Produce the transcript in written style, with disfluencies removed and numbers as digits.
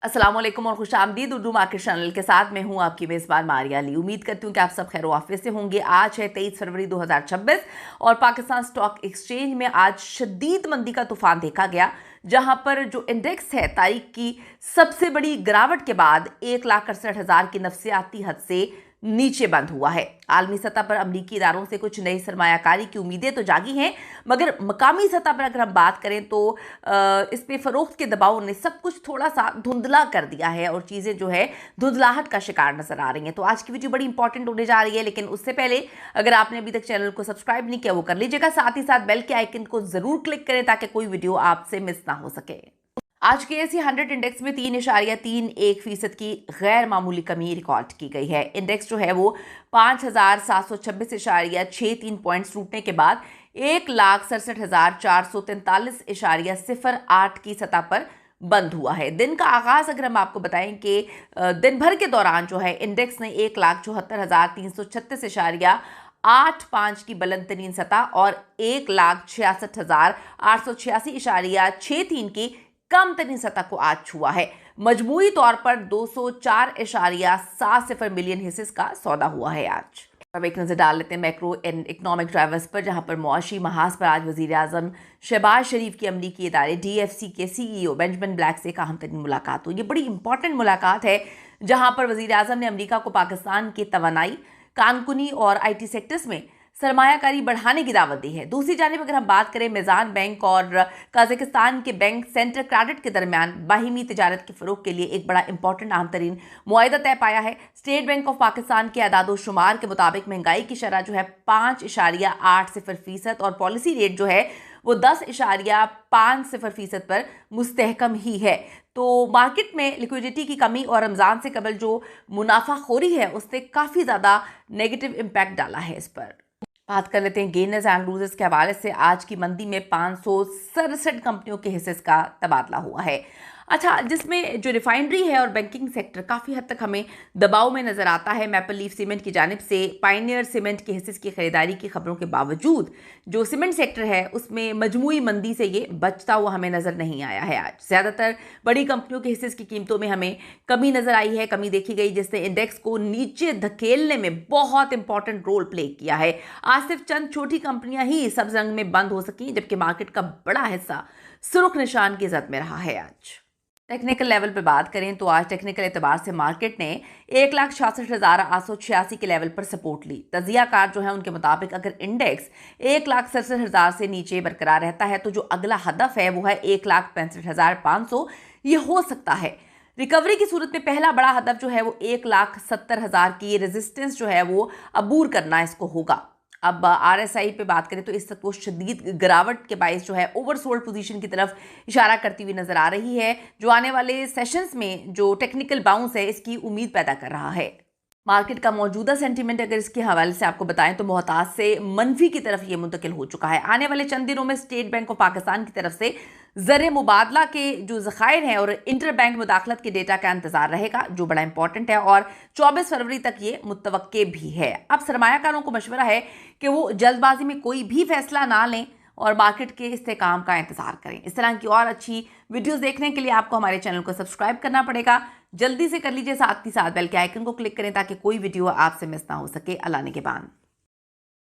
अस्सलाम वालेकुम और खुशामदीद उर्दू मार्केट चैनल के साथ मैं हूं आपकी मेज़बान मारिया अली। उम्मीद करती हूं कि आप सब खैर वाफियत से होंगे। आज है 23 फरवरी 2026 और पाकिस्तान स्टॉक एक्सचेंज में आज शदीद मंदी का तूफान देखा गया, जहां पर जो इंडेक्स है तारीख की सबसे बड़ी गिरावट के बाद 1,68,000 की नफसियाती हद से नीचे बंद हुआ है। आलमी सतह पर अमरीकी इदारों से कुछ नई सरमायाकारी की उम्मीदें तो जागी हैं, मगर मकामी सतह पर अगर हम बात करें तो इसमें फरोख्त के दबाव ने सब कुछ थोड़ा सा धुंधला कर दिया है और चीज़ें जो है धुंधलाहट का शिकार नजर आ रही हैं। तो आज की वीडियो बड़ी इंपॉर्टेंट होने जा रही है, लेकिन उससे पहले अगर आपने अभी तक चैनल को सब्सक्राइब नहीं किया वो कर लीजिएगा, साथ ही साथ बेल के आइकन को जरूर क्लिक करें ताकि कोई वीडियो आपसे मिस ना हो सके। आज के एसी 100 इंडेक्स में 3.31% की गैर मामूली कमी रिकॉर्ड की गई है। इंडेक्स जो है वो 5,726.63 पॉइंट्स टूटने के बाद 1,67,443.08 की सतह पर बंद हुआ है। दिन का आगाज अगर हम आपको बताएं कि दिन भर के दौरान जो है इंडेक्स ने 1,74,336.85 की बुलंद तरीन सतह और 1,66,886.63 की कम तरीन सतह को आज छुआ है। मजमूई तौर पर 204.70 मिलियन हिस्सेस का सौदा हुआ है आज। अब एक नजर डाल लेते हैं मैक्रो एंड इकोनॉमिक ड्राइवर्स पर, जहां पर मुआशी महाज पर आज वजीर आजम शहबाज शरीफ की अमरीकी इदारे DFC के CEO बेंजामिन ब्लैक से एक अहम तरीन मुलाकात हुई। ये बड़ी इंपॉर्टेंट मुलाकात है, जहां पर वजीर आजम ने अमरीका को पाकिस्तान की तवानाई, कानकुनी और IT सेक्टर्स में सरमायाकारी बढ़ाने की दावत दी है। दूसरी जानिब अगर हम बात करें मेज़ान बैंक और कजाकिस्तान के बैंक सेंटर क्रेडिट के दरमियान बाहिमी तिजारत के फ़रोग के लिए एक बड़ा इंपॉर्टेंट अहम तरीन मुआहिदा तय पाया है। स्टेट बैंक ऑफ पाकिस्तान के अदादो शुमार के मुताबिक महंगाई की शरह जो है 5.80% और पॉलिसी रेट जो है वो 10.50% पर मुस्तहकम ही है। तो मार्केट में लिक्विडिटी की कमी और रमज़ान से कबल जो मुनाफाखोरी है उसने काफ़ी ज़्यादा नेगेटिव इम्पैक्ट डाला है इस पर। बात कर लेते हैं गेनर्स एंड लूजर्स के हवाले से। आज की मंदी में 567 कंपनियों के हिस्से का तबादला हुआ है। अच्छा, जिसमें जो रिफाइनरी है और बैंकिंग सेक्टर काफ़ी हद तक हमें दबाव में नज़र आता है। मैपल लीफ सीमेंट की जानिब से पायनियर सीमेंट के हिस्से की खरीदारी की खबरों के बावजूद जो सीमेंट सेक्टर है उसमें मजमूई मंदी से ये बचता हुआ हमें नज़र नहीं आया है। आज ज़्यादातर बड़ी कंपनियों के हिस्से की कीमतों में हमें कमी नज़र आई है, कमी देखी गई, जिसने इंडेक्स को नीचे धकेलने में बहुत इंपॉर्टेंट रोल प्ले किया है। आज सिर्फ चंद छोटी कंपनियां ही सब्ज रंग में बंद हो सकी, जबकि मार्केट का बड़ा हिस्सा सुर्ख निशान की जद में रहा है। आज टेक्निकल लेवल पर बात करें तो आज टेक्निकल एतबार से मार्केट ने 1,66,886 के लेवल पर सपोर्ट ली। तजियाकार जो है उनके मुताबिक अगर इंडेक्स 1,67,000 से नीचे बरकरार रहता है तो जो अगला हदफ है वो है 1,65,500। ये हो सकता है। रिकवरी की सूरत में पहला बड़ा हदफ जो है वो 1,70,000 की रेजिस्टेंस जो है वो अबूर करना इसको होगा। अब RSI पे बात करें तो इस तक वो शदीद गिरावट के बायस जो है ओवरसोल्ड पोजीशन की तरफ इशारा करती हुई नजर आ रही है, जो आने वाले सेशंस में जो टेक्निकल बाउंस है इसकी उम्मीद पैदा कर रहा है। मार्केट का मौजूदा सेंटीमेंट अगर इसके हवाले से आपको बताएं तो मोहताज से मनफी की तरफ ये मुंतकिल हो चुका है। आने वाले चंद दिनों में स्टेट बैंक ऑफ पाकिस्तान की तरफ से ज़र मुबादला के जो ज़खायर हैं और इंटर बैंक मुदाखलत के डेटा का इंतजार रहेगा, जो बड़ा इंपॉर्टेंट है और 24 फरवरी तक ये मुतवक्के भी है। अब सरमायाकारों को मशवरा है कि वो जल्दबाजी में कोई भी फैसला ना लें और मार्केट के इस्तेकाम का इंतजार करें। इस तरह की और अच्छी वीडियोस देखने के लिए आपको हमारे चैनल को सब्सक्राइब करना पड़ेगा। जल्दी से कर लीजिए, साथ ही साथ बेल के आइकन को क्लिक करें ताकि कोई वीडियो आपसे मिस ना हो सके। अल्लाह निगहबान।